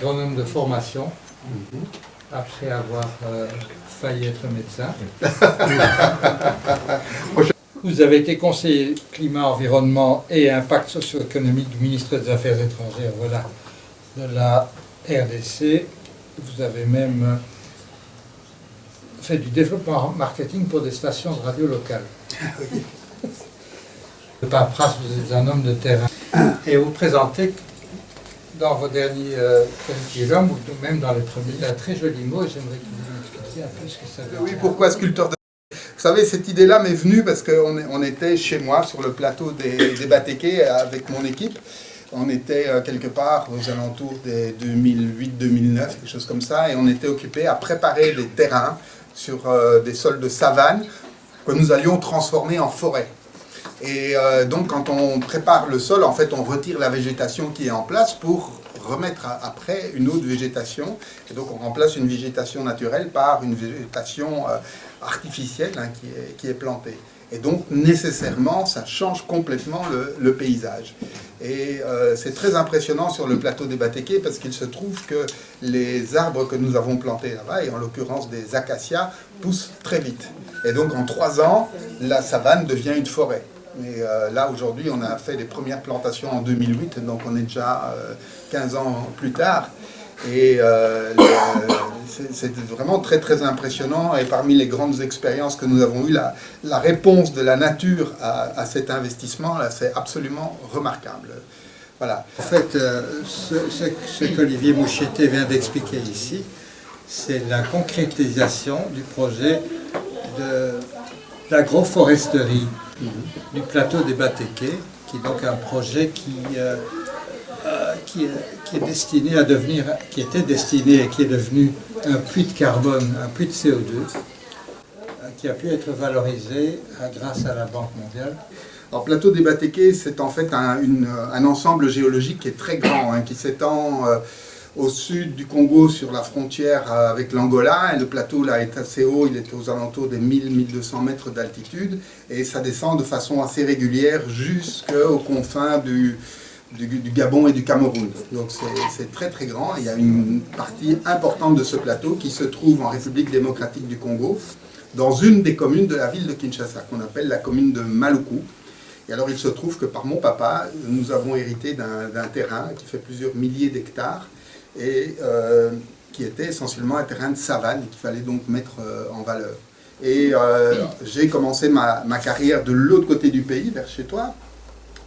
Agronome de formation, après avoir failli être médecin. Vous avez été conseiller climat, environnement et impact socio-économique du ministre des Affaires étrangères, voilà, de la RDC. Vous avez même fait du développement marketing pour des stations de radio locales. De paperasse, vous êtes un homme de terrain. Et vous présentez dans vos derniers curriculums, ou même dans les premiers, un très joli mot, et j'aimerais que vous m'expliquiez un peu ce que ça veut dire. Oui, pourquoi sculpteur de... Vous savez, cette idée-là m'est venue parce qu'on était chez moi sur le plateau des Batékés avec mon équipe. On était quelque part aux alentours des 2008-2009, quelque chose comme ça, et on était occupé à préparer des terrains sur des sols de savane que nous allions transformer en forêt. Et donc quand on prépare le sol, en fait on retire la végétation qui est en place pour remettre après une autre végétation. Et donc on remplace une végétation naturelle par une végétation artificielle qui est plantée. Et donc nécessairement ça change complètement le paysage. Et c'est très impressionnant sur le plateau des Batékés parce qu'il se trouve que les arbres que nous avons plantés là-bas, et en l'occurrence des acacias, poussent très vite. Et donc en 3 ans, la savane devient une forêt. Et là, aujourd'hui, on a fait les premières plantations en 2008, donc on est déjà 15 ans plus tard. Et c'est vraiment très très impressionnant. Et parmi les grandes expériences que nous avons eues, la réponse de la nature à cet investissement, là, c'est absolument remarquable. Voilà. En fait, ce qu'Olivier Moucheté vient d'expliquer ici, c'est la concrétisation du projet d'agroforesterie du plateau des Batékés, qui est donc un projet qui est destiné à devenir, qui était destiné et qui est devenu un puits de carbone, un puits de CO2, qui a pu être valorisé grâce à la Banque mondiale. Alors, plateau des Batékés, c'est en fait un ensemble géologique qui est très grand, qui s'étend au sud du Congo sur la frontière avec l'Angola. Et le plateau là est assez haut, il est aux alentours des 1000-1200 mètres d'altitude. Et ça descend de façon assez régulière jusqu'aux confins du Gabon et du Cameroun. Donc c'est très très grand. Il y a une partie importante de ce plateau qui se trouve en République démocratique du Congo, dans une des communes de la ville de Kinshasa, qu'on appelle la commune de Maluku. Et alors il se trouve que par mon papa, nous avons hérité d'un terrain qui fait plusieurs milliers d'hectares et qui était essentiellement un terrain de savane qu'il fallait donc mettre en valeur. Et j'ai commencé ma carrière de l'autre côté du pays, vers chez toi,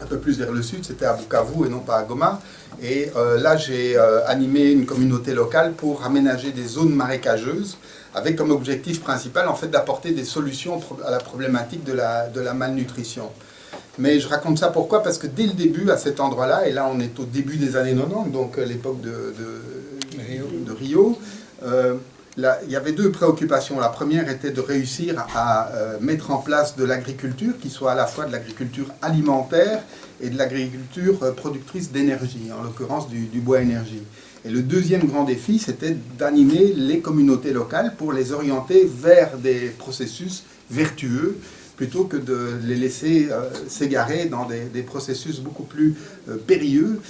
un peu plus vers le sud, c'était à Bukavu et non pas à Goma. Et là, j'ai animé une communauté locale pour aménager des zones marécageuses, avec comme objectif principal en fait d'apporter des solutions à la problématique de la malnutrition. Mais je raconte ça pourquoi? Parce que dès le début, à cet endroit-là, et là on est au début des années 90, donc l'époque de Rio, là, il y avait 2 préoccupations. La première était de réussir à mettre en place de l'agriculture qui soit à la fois de l'agriculture alimentaire et de l'agriculture productrice d'énergie, en l'occurrence du bois énergie. Et le deuxième grand défi, c'était d'animer les communautés locales pour les orienter vers des processus vertueux, plutôt que de les laisser s'égarer dans des processus beaucoup plus périlleux,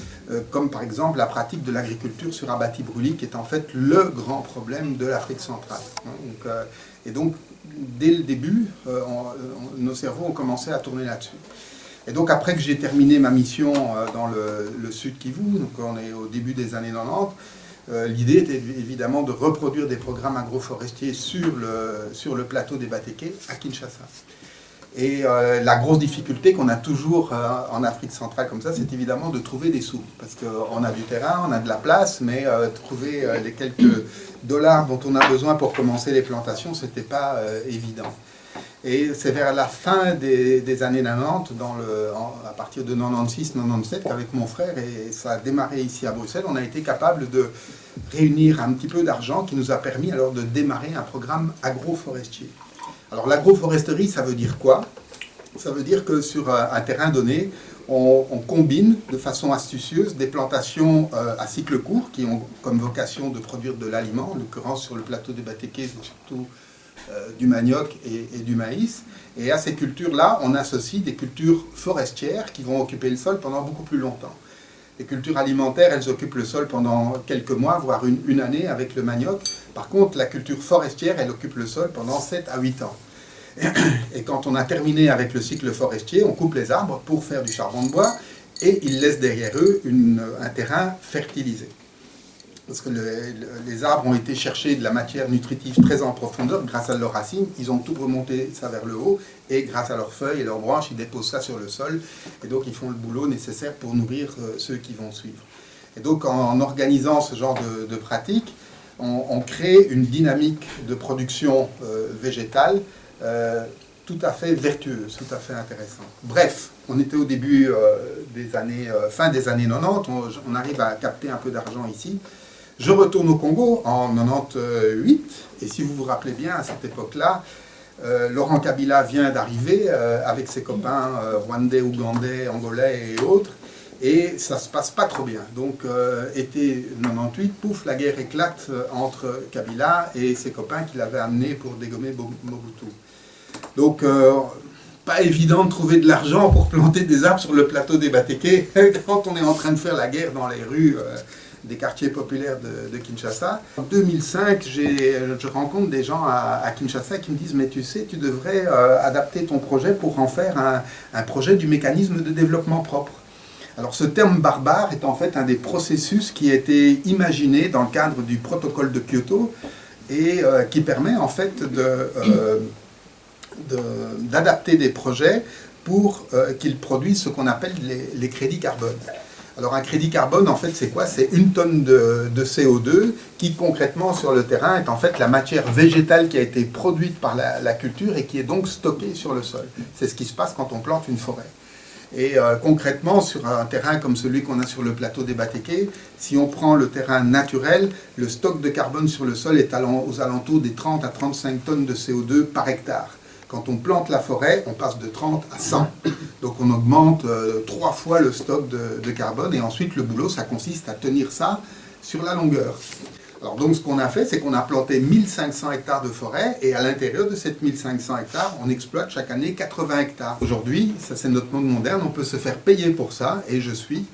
comme par exemple la pratique de l'agriculture sur abatis brûlis, qui est en fait le grand problème de l'Afrique centrale. Et donc, dès le début, nos cerveaux ont commencé à tourner là-dessus. Et donc, après que j'ai terminé ma mission dans le sud Kivu, donc on est au début des années 90, l'idée était évidemment de reproduire des programmes agroforestiers sur le plateau des Batékés à Kinshasa. Et la grosse difficulté qu'on a toujours en Afrique centrale comme ça, c'est évidemment de trouver des sous. Parce qu'on a du terrain, on a de la place, mais trouver les quelques dollars dont on a besoin pour commencer les plantations, c'était pas évident. Et c'est vers la fin des années 90, à partir de 96-97, qu'avec mon frère, et ça a démarré ici à Bruxelles, on a été capable de réunir un petit peu d'argent qui nous a permis alors de démarrer un programme agroforestier. Alors l'agroforesterie, ça veut dire quoi? Ça veut dire que sur un terrain donné, on combine de façon astucieuse des plantations à cycle court qui ont comme vocation de produire de l'aliment, en l'occurrence sur le plateau des Batékés, c'est surtout du manioc et du maïs. Et à ces cultures-là, on associe des cultures forestières qui vont occuper le sol pendant beaucoup plus longtemps. Les cultures alimentaires, elles occupent le sol pendant quelques mois, voire une année avec le manioc. Par contre, la culture forestière, elle occupe le sol pendant 7 à 8 ans. Et quand on a terminé avec le cycle forestier, on coupe les arbres pour faire du charbon de bois et ils laissent derrière eux un terrain fertilisé. Parce que les arbres ont été chercher de la matière nutritive très en profondeur grâce à leurs racines. Ils ont tout remonté ça vers le haut et grâce à leurs feuilles et leurs branches, ils déposent ça sur le sol. Et donc, ils font le boulot nécessaire pour nourrir ceux qui vont suivre. Et donc, en organisant ce genre de pratique, on crée une dynamique de production végétale tout à fait vertueuse, tout à fait intéressante. Bref, on était au début des années, fin des années 90, on arrive à capter un peu d'argent ici. Je retourne au Congo en 98, et si vous vous rappelez bien, à cette époque-là, Laurent Kabila vient d'arriver avec ses copains rwandais, ougandais, angolais et autres, et ça se passe pas trop bien. Donc, été 98, pouf, la guerre éclate entre Kabila et ses copains qu'il avait amenés pour dégommer Mobutu. Donc, pas évident de trouver de l'argent pour planter des arbres sur le plateau des Batékés quand on est en train de faire la guerre dans les rues des quartiers populaires de Kinshasa. En 2005, je rencontre des gens à Kinshasa qui me disent « Mais tu sais, tu devrais adapter ton projet pour en faire un projet du mécanisme de développement propre. » Alors ce terme barbare est en fait un des processus qui a été imaginé dans le cadre du protocole de Kyoto et qui permet en fait d'adapter des projets pour qu'ils produisent ce qu'on appelle les crédits carbone. Alors un crédit carbone, en fait, c'est quoi? C'est une tonne de CO2 qui, concrètement, sur le terrain, est en fait la matière végétale qui a été produite par la culture et qui est donc stockée sur le sol. C'est ce qui se passe quand on plante une forêt. Et concrètement, sur un terrain comme celui qu'on a sur le plateau des Batékés, si on prend le terrain naturel, le stock de carbone sur le sol est aux alentours des 30 à 35 tonnes de CO2 par hectare. Quand on plante la forêt, on passe de 30 à 100. Donc on augmente 3 fois le stock de carbone. Et ensuite, le boulot, ça consiste à tenir ça sur la longueur. Alors donc ce qu'on a fait, c'est qu'on a planté 1500 hectares de forêt. Et à l'intérieur de ces 1500 hectares, on exploite chaque année 80 hectares. Aujourd'hui, ça c'est notre monde moderne, on peut se faire payer pour ça. Et je suis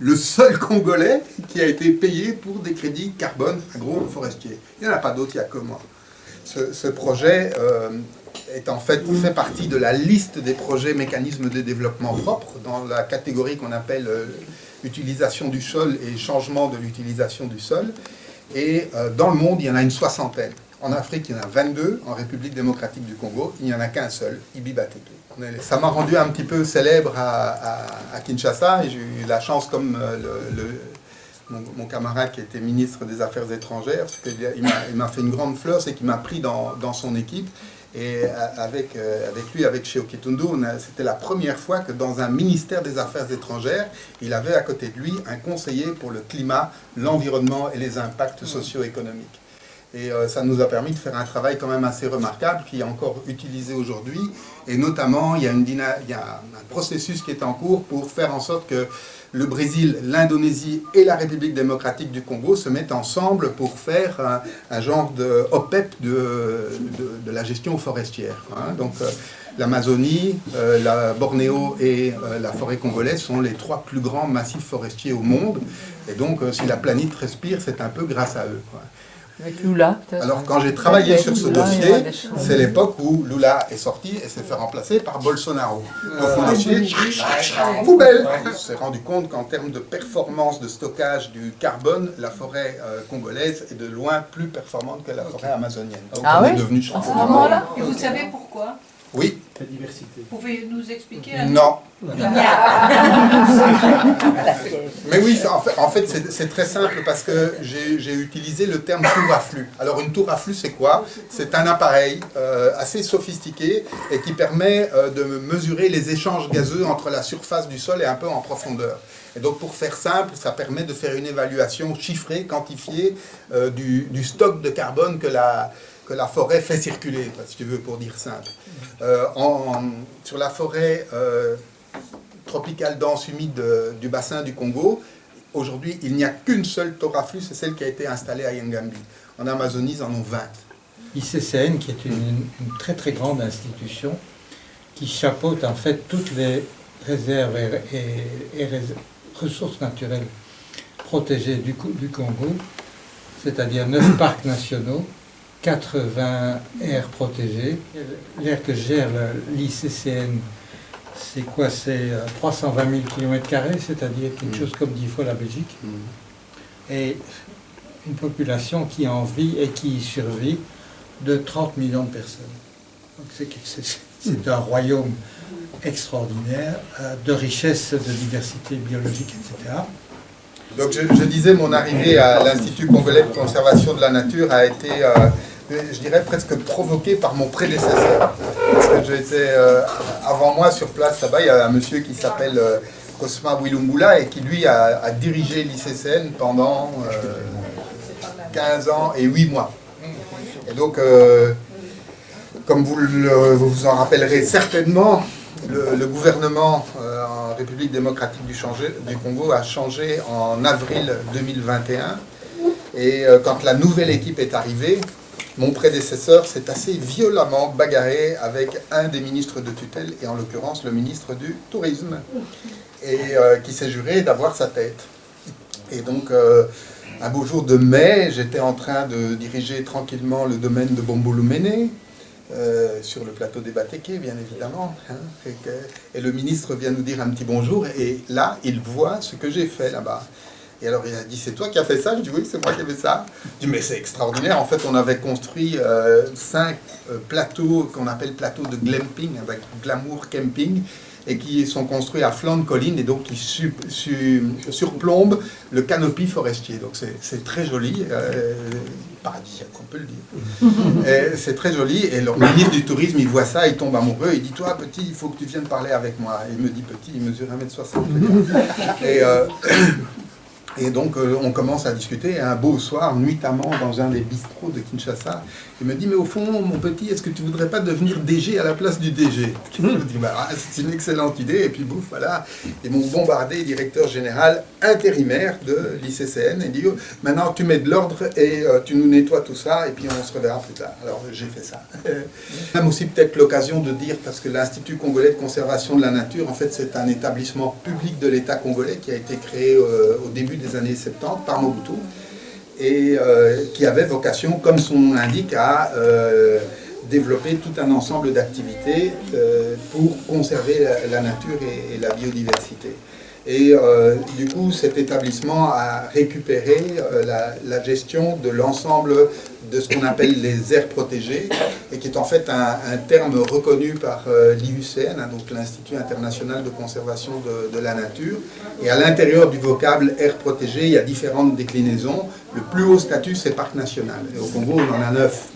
le seul Congolais qui a été payé pour des crédits carbone agroforestiers. Il n'y en a pas d'autres, il n'y a que moi. Ce projet fait partie de la liste des projets mécanismes de développement propre dans la catégorie qu'on appelle utilisation du sol et changement de l'utilisation du sol. Et dans le monde, il y en a une soixantaine. En Afrique, il y en a 22. En République démocratique du Congo, il n'y en a qu'un seul, Ibi Batéké. Ça m'a rendu un petit peu célèbre à Kinshasa et j'ai eu la chance, comme mon camarade qui était ministre des Affaires étrangères, parce qu'il m'a fait une grande fleur, c'est qu'il m'a pris dans son équipe. Et avec lui, avec Cheo Kitundu, c'était la première fois que dans un ministère des Affaires étrangères, il avait à côté de lui un conseiller pour le climat, l'environnement et les impacts socio-économiques. Et ça nous a permis de faire un travail quand même assez remarquable qui est encore utilisé aujourd'hui. Et notamment, il y a un processus qui est en cours pour faire en sorte que le Brésil, l'Indonésie et la République démocratique du Congo se mettent ensemble pour faire un genre de OPEP de la gestion forestière. Donc l'Amazonie, la Bornéo et la forêt congolaise sont les 3 plus grands massifs forestiers au monde. Et donc si la planète respire, c'est un peu grâce à eux. Avec Lula, peut-être. Alors, quand j'ai travaillé sur ce dossier, c'est l'époque où Lula est sorti et s'est fait remplacer par Bolsonaro. Donc, on a dit, poubelle. On s'est rendu compte qu'en termes de performance de stockage du carbone, la forêt congolaise est de loin plus performante que la forêt amazonienne. Donc, on est devenu champion. À ce moment-là, et vous savez pourquoi? Oui. La diversité. Vous pouvez nous expliquer? Non. Mais oui, en fait c'est très simple parce que j'ai utilisé le terme tour à flux. Alors une tour à flux, c'est quoi? C'est un appareil assez sophistiqué et qui permet de mesurer les échanges gazeux entre la surface du sol et un peu en profondeur. Et donc pour faire simple, ça permet de faire une évaluation chiffrée, quantifiée du stock de carbone que la forêt fait circuler, si tu veux, pour dire simple. Sur la forêt tropicale dense humide du bassin du Congo. Aujourd'hui, il n'y a qu'une seule Toraflu, c'est celle qui a été installée à Yangambi. En Amazonie, ils en ont 20. L'ICCN, qui est une très très grande institution, qui chapeaute en fait toutes les réserves et ressources naturelles protégées du Congo, c'est-à-dire 9 parcs nationaux, 80 aires protégées. L'aire que gère l'ICCN, c'est quoi? C'est 320 000 km², c'est-à-dire quelque chose comme 10 fois la Belgique. Et une population qui en vit et qui y survit de 30 millions de personnes. Donc c'est un royaume extraordinaire, de richesse, de diversité biologique, etc. Donc je disais, mon arrivée à l'Institut congolais de conservation de la nature a été, je dirais, presque provoquée par mon prédécesseur. Parce que j'étais, avant moi, sur place, là-bas, il y a un monsieur qui s'appelle Cosma Wilungula et qui, lui, a dirigé l'ICCN pendant 15 ans et 8 mois. Et donc, comme vous vous en rappellerez certainement, le gouvernement en République démocratique du Congo a changé en avril 2021. Et quand la nouvelle équipe est arrivée, mon prédécesseur s'est assez violemment bagarré avec un des ministres de tutelle, et en l'occurrence le ministre du Tourisme, et qui s'est juré d'avoir sa tête. Et donc, un beau jour de mai, j'étais en train de diriger tranquillement le domaine de Bomboloumene, sur le plateau des Batéké, bien évidemment. Hein, et le ministre vient nous dire un petit bonjour, et là, il voit ce que j'ai fait là-bas. Et alors il a dit, c'est toi qui as fait ça? Je dis, oui, c'est moi qui ai fait ça. Je dis, mais c'est extraordinaire. En fait, on avait construit 5 plateaux qu'on appelle plateaux de glamping, avec glamour camping, et qui sont construits à flanc de colline, et donc qui surplombent le canopy forestier. Donc c'est très joli, paradisiaque, on peut le dire. C'est très joli, et le ministre du Tourisme, il voit ça, il tombe amoureux, il dit, toi, petit, il faut que tu viennes parler avec moi. Et il me dit, petit, il mesure 1m60. Et donc, on commence à discuter, et un beau soir, nuitamment, dans un des bistrots de Kinshasa, il me dit, mais au fond, mon petit, est-ce que tu voudrais pas devenir DG à la place du DG? Je me dis, bah, c'est une excellente idée, et puis bouf, voilà. Ils m'ont bombardé, directeur général intérimaire de l'ICCN, et il dit, oh, maintenant tu mets de l'ordre, et tu nous nettoies tout ça, et puis on se reverra plus tard. Alors, j'ai fait ça. Même aussi peut-être l'occasion de dire, parce que l'Institut congolais de conservation de la nature, en fait, c'est un établissement public de l'État congolais qui a été créé au début des années 70 par Mobutu, et qui avait vocation, comme son nom l'indique, à développer tout un ensemble d'activités pour conserver la nature et la biodiversité. Et du coup, cet établissement a récupéré la gestion de l'ensemble de ce qu'on appelle les aires protégées, et qui est en fait un terme reconnu par l'IUCN, hein, donc l'Institut international de conservation de la nature. Et à l'intérieur du vocable aires protégées, il y a différentes déclinaisons. Le plus haut statut, c'est parc national. Et au Congo, on en a 9,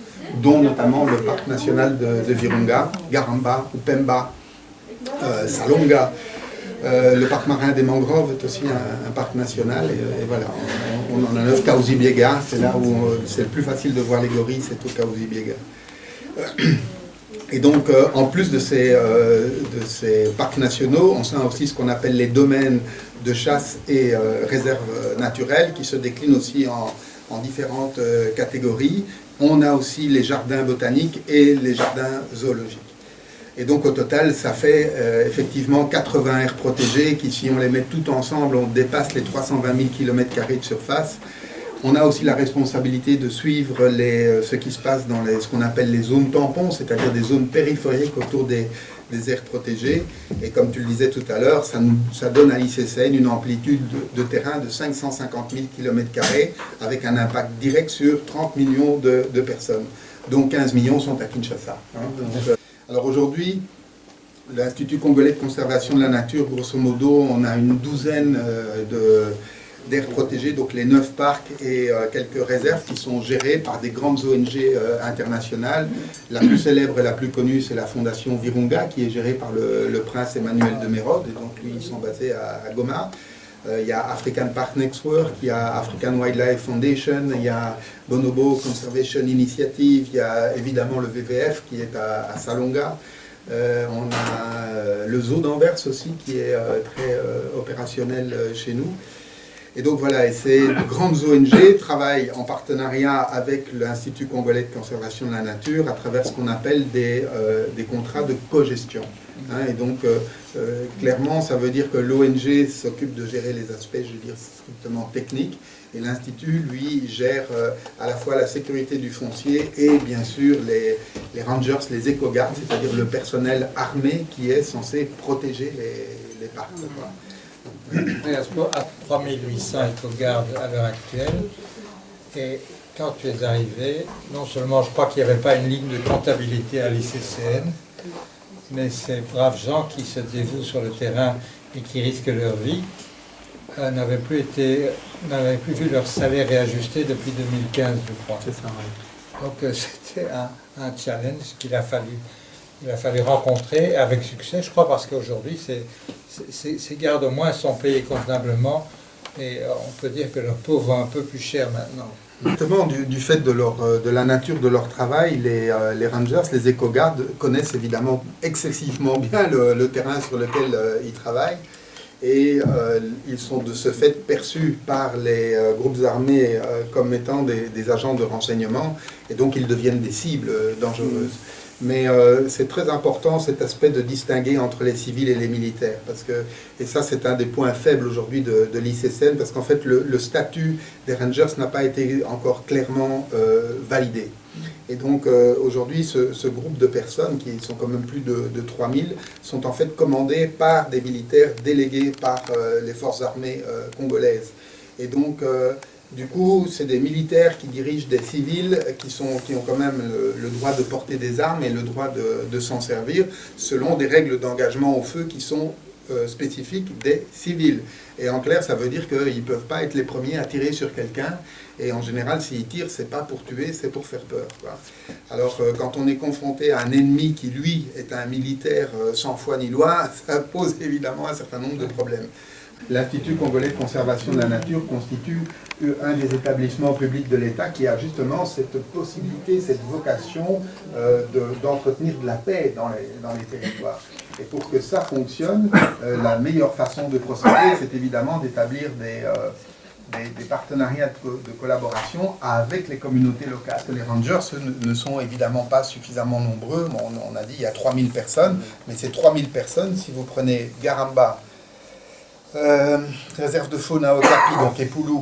dont notamment le parc national de Virunga, Garamba, Upemba, Salonga. Le parc marin des mangroves est aussi un parc national, et voilà, on en a 9. Kaouzi-Biega, c'est là où c'est le plus facile de voir les gorilles, c'est au Kaouzi-Biega. Et donc, en plus de ces parcs nationaux, on a aussi ce qu'on appelle les domaines de chasse et réserves naturelles, qui se déclinent aussi en différentes catégories. On a aussi les jardins botaniques et les jardins zoologiques. Et donc au total, ça fait effectivement 80 aires protégées qui, si on les met toutes ensemble, on dépasse les 320 000 km² de surface. On a aussi la responsabilité de suivre ce qui se passe dans ce qu'on appelle les zones tampons, c'est-à-dire des zones périphériques autour des aires protégées. Et comme tu le disais tout à l'heure, ça donne à l'ICCN une amplitude de terrain de 550 000 km² avec un impact direct sur 30 millions de personnes, dont 15 millions sont à Kinshasa. Hein. Donc, alors aujourd'hui, l'Institut congolais de conservation de la nature, grosso modo, on a une douzaine d'aires protégées, donc les 9 parcs et quelques réserves qui sont gérées par des grandes ONG internationales. La plus célèbre et la plus connue, c'est la Fondation Virunga, qui est gérée par le prince Emmanuel de Mérode, et donc lui, ils sont basés à Goma. Il y a African Park Network, il y a African Wildlife Foundation, il y a Bonobo Conservation Initiative, il y a évidemment le WWF qui est à Salonga. On a le zoo d'Anvers aussi qui est très opérationnel chez nous. Et donc voilà, et ces grandes ONG travaillent en partenariat avec l'Institut congolais de conservation de la nature à travers ce qu'on appelle des contrats de cogestion. Et donc clairement, ça veut dire que l'ONG s'occupe de gérer les aspects, je veux dire, strictement techniques, et l'Institut, lui, gère à la fois la sécurité du foncier et bien sûr les rangers, les éco-gardes, c'est-à-dire le personnel armé qui est censé protéger les parcs. À 3800 éco-gardes à l'heure actuelle, et quand tu es arrivé, non seulement je crois qu'il n'y avait pas une ligne de comptabilité à l'ICCN, mais ces braves gens qui se dévouent sur le terrain et qui risquent leur vie n'avaient plus vu leur salaire réajusté depuis 2015, je crois. C'est ça, oui. Donc c'était un challenge qu'il a fallu rencontrer avec succès, je crois, parce qu'aujourd'hui, ces gardes au moins sont payés convenablement et on peut dire que leur peau vaut un peu plus cher maintenant. Justement, du fait de la nature de leur travail, les rangers, les éco-gardes connaissent évidemment excessivement bien le terrain sur lequel ils travaillent et ils sont de ce fait perçus par les groupes armés comme étant des agents de renseignement et donc ils deviennent des cibles dangereuses. Mais c'est très important cet aspect de distinguer entre les civils et les militaires. Et ça, c'est un des points faibles aujourd'hui de l'ICCN, parce qu'en fait, le statut des Rangers n'a pas été encore clairement validé. Et donc, aujourd'hui, ce groupe de personnes, qui sont quand même plus de 3000, sont en fait commandés par des militaires délégués par les forces armées congolaises. Et donc, du coup, c'est des militaires qui dirigent des civils qui ont quand même le droit de porter des armes et le droit de s'en servir selon des règles d'engagement au feu qui sont spécifiques des civils. Et en clair, ça veut dire qu'ils ne peuvent pas être les premiers à tirer sur quelqu'un. Et en général, s'ils tirent, c'est pas pour tuer, c'est pour faire peur, quoi. Alors, quand on est confronté à un ennemi qui, lui, est un militaire sans foi ni loi, ça pose évidemment un certain nombre de problèmes. L'Institut congolais de conservation de la nature constitue un des établissements publics de l'État qui a justement cette possibilité, cette vocation d'entretenir de la paix dans les territoires. Et pour que ça fonctionne, la meilleure façon de procéder, c'est évidemment d'établir des partenariats de collaboration avec les communautés locales. Les rangers ne sont évidemment pas suffisamment nombreux. Bon, on a dit il y a 3000 personnes, mais ces 3000 personnes, si vous prenez Garamba, réserve de faune à Okapi, donc Epulu,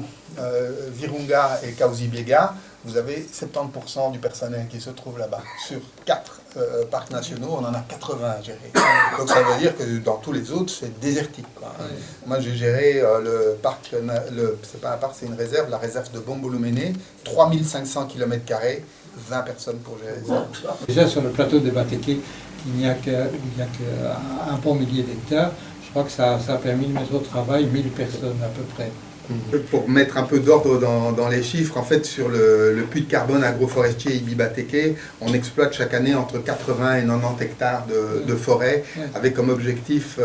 Virunga et Kaouzi-Biega, vous avez 70% du personnel qui se trouve là-bas. Sur 4 parcs nationaux, on en a 80 à gérer. Donc ça veut dire que dans tous les autres, c'est désertique, quoi. Moi, j'ai géré le parc, c'est pas un parc, c'est une réserve, la réserve de Bomboloumene, 3500 km², 20 personnes pour gérer ça. Déjà, sur le plateau de Bateke, il n'y a qu'un bon millier d'hectares. Je crois que ça a permis de mettre au travail 1000 personnes à peu près. Pour mettre un peu d'ordre dans les chiffres, en fait, sur le puits de carbone agroforestier Ibi-Bateke, on exploite chaque année entre 80 et 90 hectares de forêt, avec comme objectif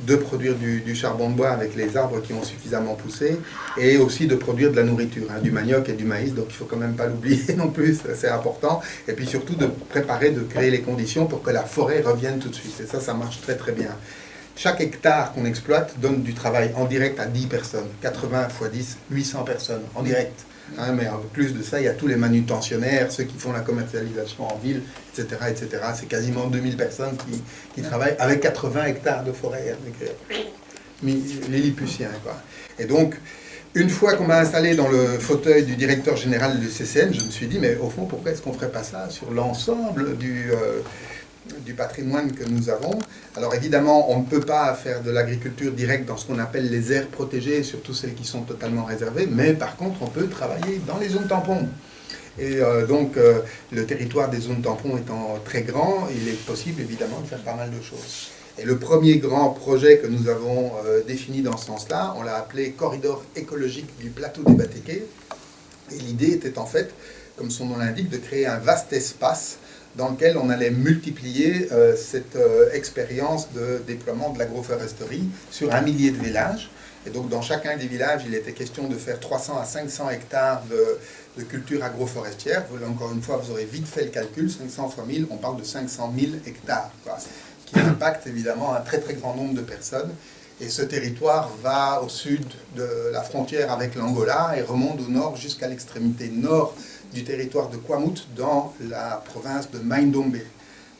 de produire du charbon de bois avec les arbres qui ont suffisamment poussé, et aussi de produire de la nourriture, du manioc et du maïs, donc il ne faut quand même pas l'oublier non plus, c'est important, et puis surtout de préparer, de créer les conditions pour que la forêt revienne tout de suite, et ça marche très très bien. Chaque hectare qu'on exploite donne du travail en direct à 10 personnes. 80 x 10, 800 personnes en direct. Mais en plus de ça, il y a tous les manutentionnaires, ceux qui font la commercialisation en ville, etc. etc. C'est quasiment 2000 personnes qui travaillent avec 80 hectares de forêt. Les Lilliputiens, quoi. Et donc, une fois qu'on m'a installé dans le fauteuil du directeur général du CCN, je me suis dit, mais au fond, pourquoi est-ce qu'on ne ferait pas ça sur l'ensemble du patrimoine que nous avons? Alors évidemment, on ne peut pas faire de l'agriculture directe dans ce qu'on appelle les aires protégées, surtout celles qui sont totalement réservées, mais par contre, on peut travailler dans les zones tampons. Et donc, le territoire des zones tampons étant très grand, il est possible évidemment de faire pas mal de choses. Et le premier grand projet que nous avons défini dans ce sens-là, on l'a appelé Corridor écologique du plateau des Bateke. Et l'idée était en fait, comme son nom l'indique, de créer un vaste espace dans lequel on allait multiplier cette expérience de déploiement de l'agroforesterie sur 1 millier de villages. Et donc dans chacun des villages, il était question de faire 300 à 500 hectares de culture agroforestière. Encore une fois, vous aurez vite fait le calcul, 500 fois 1000, on parle de 500 000 hectares, quoi, qui impacte évidemment un très très grand nombre de personnes. Et ce territoire va au sud de la frontière avec l'Angola et remonte au nord jusqu'à l'extrémité nord du territoire de Kwamut dans la province de Maindombe.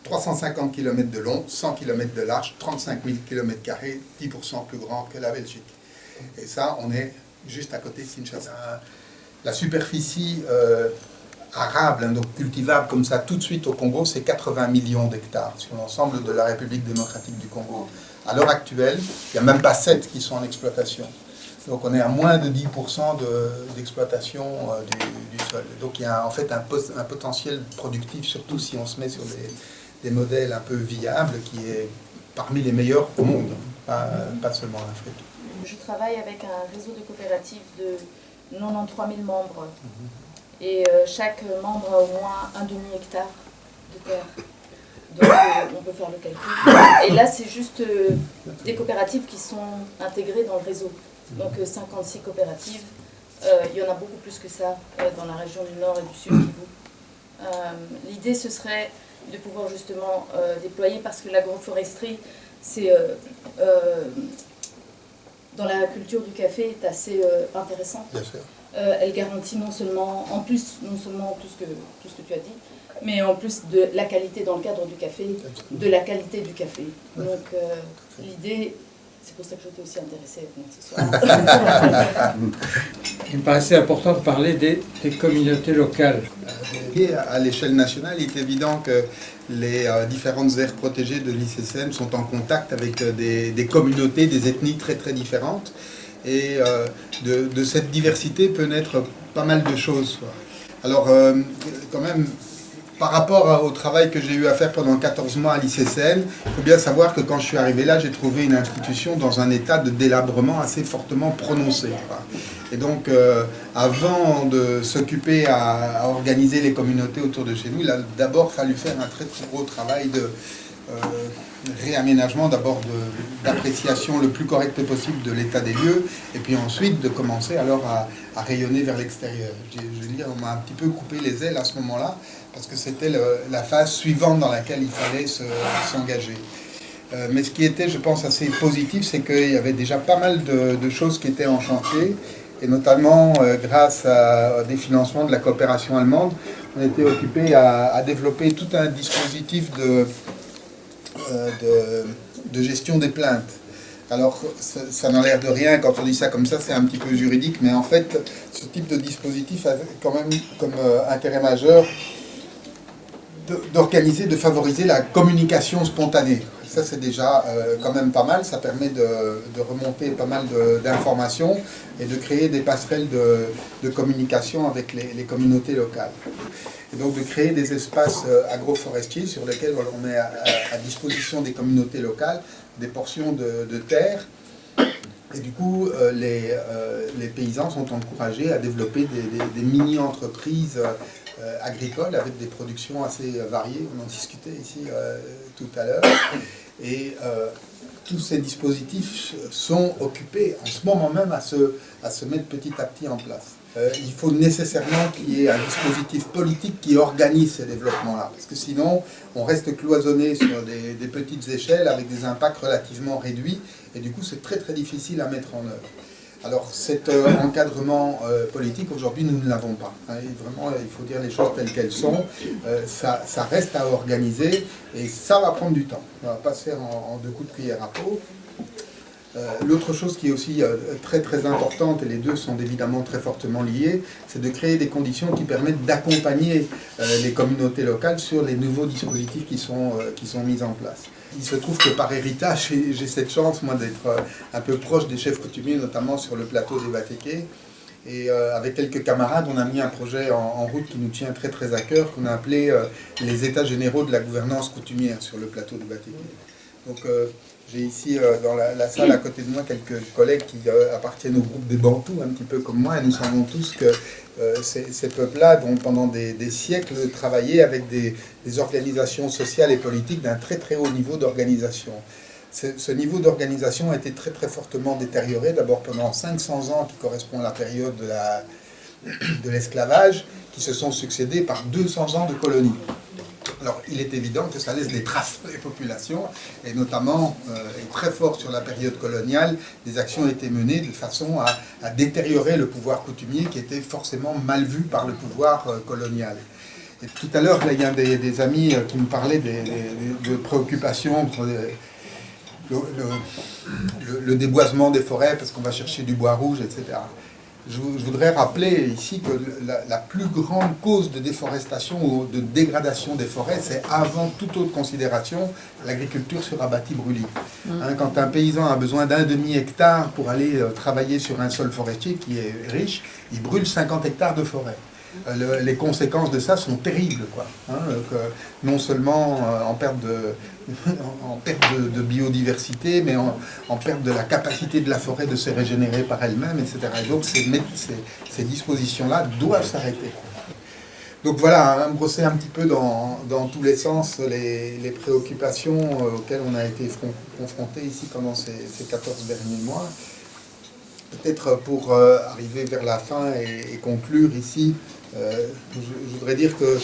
350 km de long, 100 km de large, 35 000 km², 10% plus grand que la Belgique. Et ça, on est juste à côté de Kinshasa. La superficie arable, hein, donc cultivable comme ça tout de suite au Congo, c'est 80 millions d'hectares sur l'ensemble de la République démocratique du Congo. À l'heure actuelle, il n'y a même pas 7 qui sont en exploitation. Donc on est à moins de 10% d'exploitation du sol. Donc il y a en fait un potentiel productif, surtout si on se met sur des modèles un peu viables, qui est parmi les meilleurs au monde, pas seulement en Afrique. Je travaille avec un réseau de coopératives de 93 000 membres. Et chaque membre a au moins un demi-hectare de terre. Donc on peut faire le calcul. Et là, c'est juste des coopératives qui sont intégrées dans le réseau. Donc 56 coopératives. Il y en a beaucoup plus que ça dans la région du Nord et du Sud Kivu. L'idée, ce serait de pouvoir justement déployer, parce que l'agroforesterie, c'est dans la culture du café, est assez intéressante. Bien sûr. Elle garantit non seulement tout ce que tu as dit, mais en plus de la qualité dans le cadre du café, de la qualité du café. Donc l'idée, c'est pour ça que j'étais aussi intéressée ce soir. Il me paraissait important de parler des communautés locales. Et à l'échelle nationale, il est évident que les différentes aires protégées de l'ICCN sont en contact avec des communautés, des ethnies très très différentes. Et de cette diversité peut naître pas mal de choses. Alors, quand même, par rapport au travail que j'ai eu à faire pendant 14 mois à l'ICCN, il faut bien savoir que quand je suis arrivé là, j'ai trouvé une institution dans un état de délabrement assez fortement prononcé. Et donc, avant de s'occuper à organiser les communautés autour de chez nous, il a d'abord fallu faire un très très gros travail de réaménagement, d'abord d'appréciation le plus correct possible de l'état des lieux, et puis ensuite de commencer alors à rayonner vers l'extérieur. Je veux dire, on m'a un petit peu coupé les ailes à ce moment-là, parce que c'était la phase suivante dans laquelle il fallait s'engager. Mais ce qui était, je pense, assez positif, c'est qu'il y avait déjà pas mal de choses qui étaient en chantier, et notamment grâce à des financements de la coopération allemande, on était occupé à développer tout un dispositif de gestion des plaintes. Alors, ça n'a l'air de rien quand on dit ça comme ça, c'est un petit peu juridique, mais en fait, ce type de dispositif a quand même comme intérêt majeur d'organiser, de favoriser la communication spontanée. Ça, c'est déjà quand même pas mal, ça permet de remonter pas mal d'informations et de créer des passerelles de communication avec les communautés locales. Et donc de créer des espaces agroforestiers sur lesquels on met à disposition des communautés locales des portions de terre. Et du coup, les paysans sont encouragés à développer des mini-entreprises agricoles avec des productions assez variées. On en discutait ici tout à l'heure. Et tous ces dispositifs sont occupés en ce moment même à se mettre petit à petit en place. Il faut nécessairement qu'il y ait un dispositif politique qui organise ces développements-là, parce que sinon on reste cloisonné sur des petites échelles avec des impacts relativement réduits, et du coup c'est très très difficile à mettre en œuvre. Alors cet encadrement politique, aujourd'hui nous ne l'avons pas. Et vraiment, il faut dire les choses telles qu'elles sont. Ça reste à organiser, et ça va prendre du temps. Ça ne va pas se faire en deux coups de cuillère à peau. L'autre chose qui est aussi très très importante, et les deux sont évidemment très fortement liés, c'est de créer des conditions qui permettent d'accompagner les communautés locales sur les nouveaux dispositifs qui sont mis en place. Il se trouve que par héritage, j'ai cette chance moi d'être un peu proche des chefs coutumiers, notamment sur le plateau des Batéké. Et avec quelques camarades, on a mis un projet en route qui nous tient très très à cœur, qu'on a appelé les États généraux de la gouvernance coutumière sur le plateau des Batéké. Donc j'ai ici dans la salle à côté de moi quelques collègues qui appartiennent au groupe des Bantous, un petit peu comme moi, et nous savons tous que ces peuples-là ont pendant des siècles travaillé avec des organisations sociales et politiques d'un très très haut niveau d'organisation. Ce niveau d'organisation a été très très fortement détérioré, d'abord pendant 500 ans qui correspond à la période de l'esclavage, qui se sont succédés par 200 ans de colonie. Alors il est évident que ça laisse des traces dans les populations, et notamment, et très fort sur la période coloniale, des actions ont été menées de façon à détériorer le pouvoir coutumier qui était forcément mal vu par le pouvoir colonial. Et tout à l'heure, il y a des amis qui me parlaient de préoccupations pour le déboisement des forêts parce qu'on va chercher du bois rouge, etc. Je voudrais rappeler ici que la plus grande cause de déforestation ou de dégradation des forêts, c'est avant toute autre considération l'agriculture sur abatis brûlis. Quand un paysan a besoin d'un demi-hectare pour aller travailler sur un sol forestier qui est riche, il brûle 50 hectares de forêt. Les conséquences de ça sont terribles, quoi. Non seulement en perte de biodiversité, mais en perte de la capacité de la forêt de se régénérer par elle-même, etc. Et donc ces dispositions-là doivent s'arrêter. Donc voilà, brosser un petit peu dans tous les sens les préoccupations auxquelles on a été confrontés ici pendant ces 14 derniers mois. Peut-être pour arriver vers la fin et conclure ici, je voudrais dire que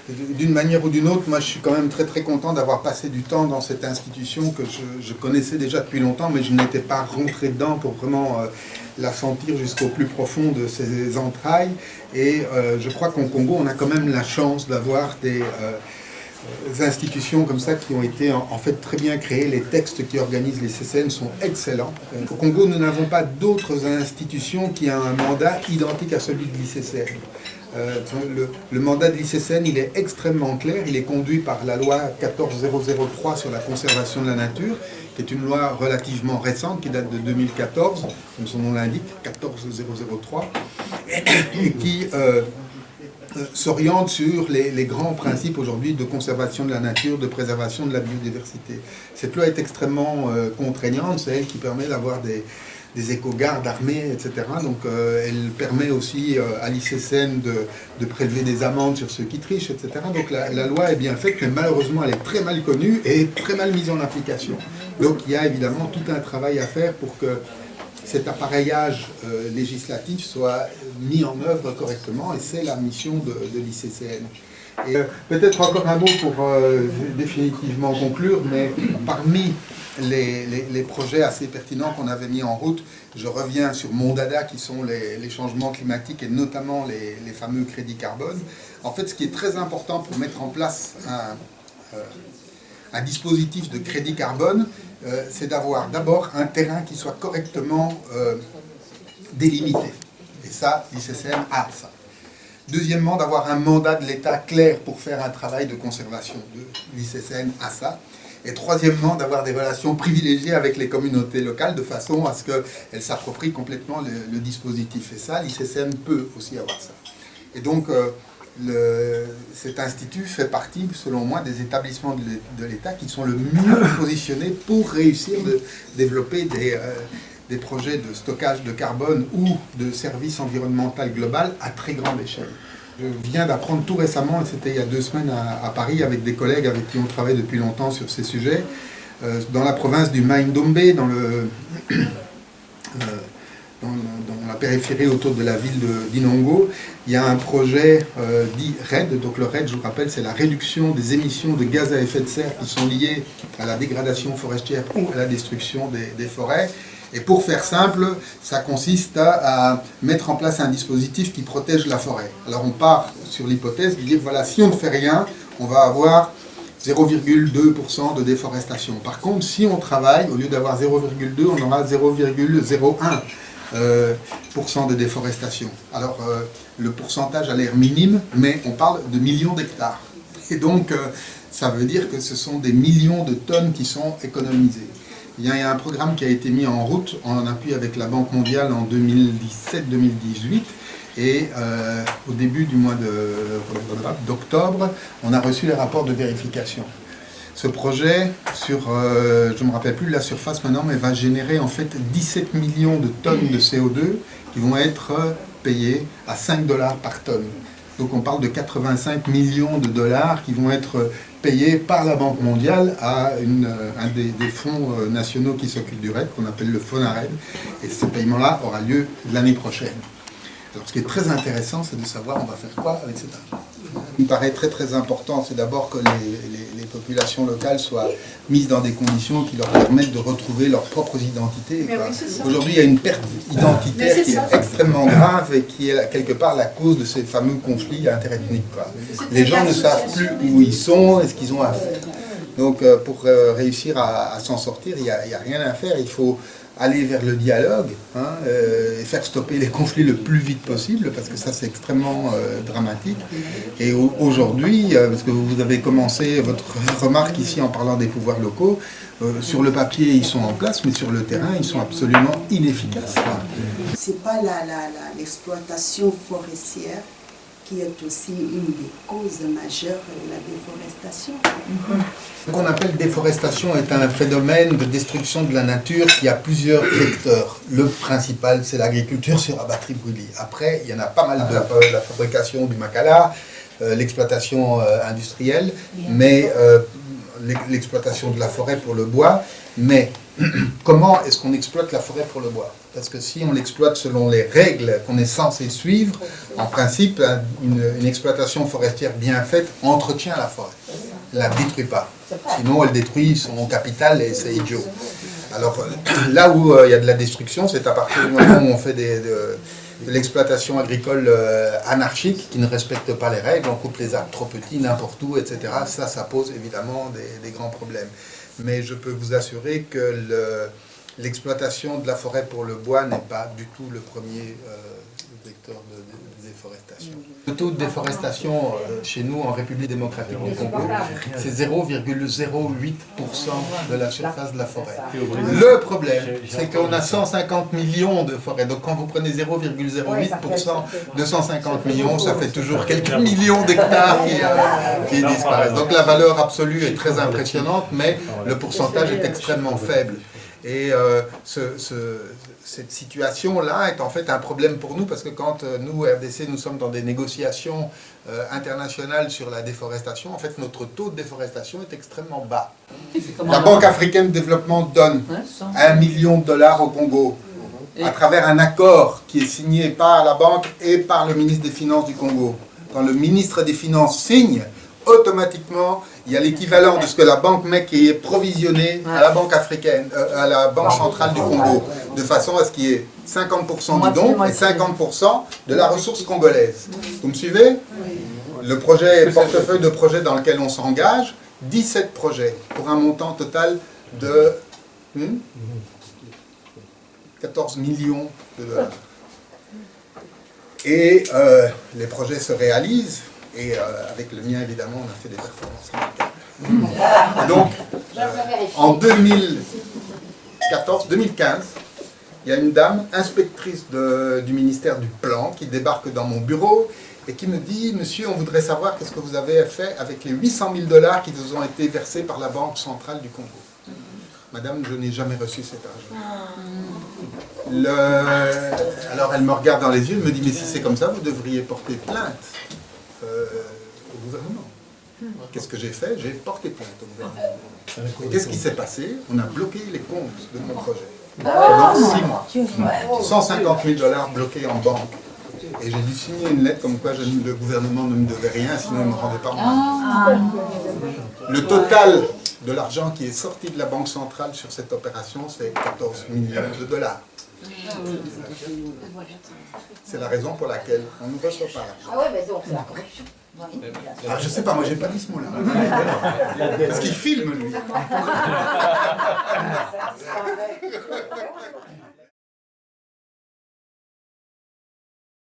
d'une manière ou d'une autre, moi je suis quand même très très content d'avoir passé du temps dans cette institution que je connaissais déjà depuis longtemps, mais je n'étais pas rentré dedans pour vraiment la sentir jusqu'au plus profond de ses entrailles. Et je crois qu'au Congo, on a quand même la chance d'avoir des institutions comme ça qui ont été en fait très bien créées. Les textes qui organisent les CCN sont excellents. Au Congo, nous n'avons pas d'autres institutions qui ont un mandat identique à celui de l'ICCN. Le mandat de l'ICCN, il est extrêmement clair. Il est conduit par la loi 14003 sur la conservation de la nature, qui est une loi relativement récente, qui date de 2014, comme son nom l'indique, 14003, et qui s'oriente sur les grands principes aujourd'hui de conservation de la nature, de préservation de la biodiversité. Cette loi est extrêmement contraignante, c'est elle qui permet d'avoir des éco-gardes armés, etc. Donc elle permet aussi à l'ICCN de prélever des amendes sur ceux qui trichent, etc. Donc la loi est bien faite, mais malheureusement elle est très mal connue et très mal mise en application. Donc il y a évidemment tout un travail à faire pour que cet appareillage législatif soit mis en œuvre correctement, et c'est la mission de l'ICCN. Et peut-être encore un mot pour définitivement conclure, mais parmi les projets assez pertinents qu'on avait mis en route, je reviens sur mon dada qui sont les changements climatiques et notamment les fameux crédits carbone. En fait, ce qui est très important pour mettre en place un dispositif de crédit carbone, c'est d'avoir d'abord un terrain qui soit correctement délimité. Et ça, l'ICCN a ça. Deuxièmement, d'avoir un mandat de l'État clair pour faire un travail de conservation. L'ICCN a ça. Et troisièmement, d'avoir des relations privilégiées avec les communautés locales de façon à ce qu'elles s'approprient complètement le dispositif. Et ça, l'ICCN peut aussi avoir ça. Et donc, cet institut fait partie, selon moi, des établissements de l'État qui sont le mieux positionnés pour réussir de développer des projets de stockage de carbone ou de service environnemental global à très grande échelle. Je viens d'apprendre tout récemment, et c'était il y a 2 semaines à Paris, avec des collègues avec qui on travaille depuis longtemps sur ces sujets, dans la province du Mai-Ndombe, dans la périphérie autour de la ville d'Inongo, il y a un projet dit RED. Donc le RED, je vous rappelle, c'est la réduction des émissions de gaz à effet de serre qui sont liées à la dégradation forestière ou à la destruction des forêts. Et pour faire simple, ça consiste à mettre en place un dispositif qui protège la forêt. Alors on part sur l'hypothèse de dire, voilà, si on ne fait rien, on va avoir 0,2% de déforestation. Par contre, si on travaille, au lieu d'avoir 0,2, on aura 0,01% de déforestation. Alors, le pourcentage a l'air minime, mais on parle de millions d'hectares. Et donc, ça veut dire que ce sont des millions de tonnes qui sont économisées. Il y a un programme qui a été mis en route en appui avec la Banque mondiale en 2017-2018. Et au début du mois d'octobre, on a reçu les rapports de vérification. Ce projet, je ne me rappelle plus de la surface maintenant, mais va générer en fait 17 millions de tonnes de CO2 qui vont être payées à $5 par tonne. Donc on parle de 85 millions de dollars qui vont être payés par la Banque mondiale à un des fonds nationaux qui s'occupent du RED, qu'on appelle le FONARED. Et ce paiement-là aura lieu l'année prochaine. Alors, ce qui est très intéressant, c'est de savoir on va faire quoi avec cet argent. Ce qui me paraît très très important, c'est d'abord que les populations locales soient mises dans des conditions qui leur permettent de retrouver leurs propres identités. Mais oui, c'est ça. Aujourd'hui, il y a une perte identitaire qui est extrêmement grave et qui est quelque part la cause de ces fameux conflits interethniques, quoi. Les gens ne savent plus où ils sont et ce qu'ils ont à faire. Donc, pour réussir à s'en sortir, il n'y a rien à faire. Il faut aller vers le dialogue, et faire stopper les conflits le plus vite possible, parce que ça c'est extrêmement dramatique. Et aujourd'hui, parce que vous avez commencé votre remarque ici en parlant des pouvoirs locaux, sur le papier ils sont en place, mais sur le terrain ils sont absolument inefficaces. C'est pas l'exploitation forestière qui est aussi une des causes majeures de la déforestation. Ce qu'on appelle déforestation est un phénomène de destruction de la nature qui a plusieurs vecteurs. Le principal, c'est l'agriculture sur abatterie brûlée. Après, il y en a pas mal de la fabrication du macala, l'exploitation industrielle, mais l'exploitation de la forêt pour le bois. Mais comment est-ce qu'on exploite la forêt pour le bois? Parce que si on l'exploite selon les règles qu'on est censé suivre, en principe, une exploitation forestière bien faite entretient la forêt, ne la détruit pas. Sinon, elle détruit son capital et c'est idiot. Alors là où il y a de la destruction, c'est à partir du moment où on fait de l'exploitation agricole anarchique qui ne respecte pas les règles, on coupe les arbres trop petits n'importe où, etc. Ça pose évidemment des grands problèmes. Mais je peux vous assurer que l'exploitation de la forêt pour le bois n'est pas du tout le premier vecteur de déforestation. Le taux de déforestation chez nous en République démocratique du Congo, c'est 0,08% de la surface de la forêt. Le problème, c'est qu'on a 150 millions de forêts. Donc quand vous prenez 0,08% de 150 millions, ça fait toujours quelques millions d'hectares qui disparaissent. Donc la valeur absolue est très impressionnante, mais le pourcentage est extrêmement faible. Et cette situation-là est en fait un problème pour nous parce que quand nous, RDC, nous sommes dans des négociations internationales sur la déforestation, en fait notre taux de déforestation est extrêmement bas. La Banque africaine de développement donne 1 million de dollars au Congo à travers un accord qui est signé par la banque et par le ministre des Finances du Congo. Quand le ministre des Finances signe, automatiquement, il y a l'équivalent de ce que la banque met qui est provisionné à la banque africaine, à la banque centrale du Congo, de façon à ce qu'il y ait 50% du don et 50% de la ressource congolaise. Vous me suivez? Le projet, portefeuille de projets dans lequel on s'engage, 17 projets pour un montant total de 14 millions de dollars. Et les projets se réalisent. Et avec le mien, évidemment, on a fait des performances remarquables. Donc, en 2015, il y a une dame, inspectrice du ministère du Plan, qui débarque dans mon bureau et qui me dit « Monsieur, on voudrait savoir qu'est-ce que vous avez fait avec les 800 000 dollars qui vous ont été versés par la Banque centrale du Congo. » Madame, je n'ai jamais reçu cet argent. Alors elle me regarde dans les yeux, elle me dit « Mais si c'est comme ça, vous devriez porter plainte. » Au gouvernement. Qu'est-ce que j'ai fait? J'ai porté plainte au gouvernement. Et qu'est-ce qui s'est passé? On a bloqué les comptes de mon projet. Pendant 6 mois. 150 000 dollars bloqués en banque. Et j'ai dû signer une lettre comme quoi le gouvernement ne me devait rien, sinon il ne me rendait pas moi. Le total de l'argent qui est sorti de la Banque centrale sur cette opération, c'est 14 millions de dollars. C'est la raison pour laquelle on ne reçoit pas l'argent. Ah ouais, mais c'est la corruption. Ah, je sais pas, moi j'ai pas dit ce mot-là. Parce qu'il filme lui.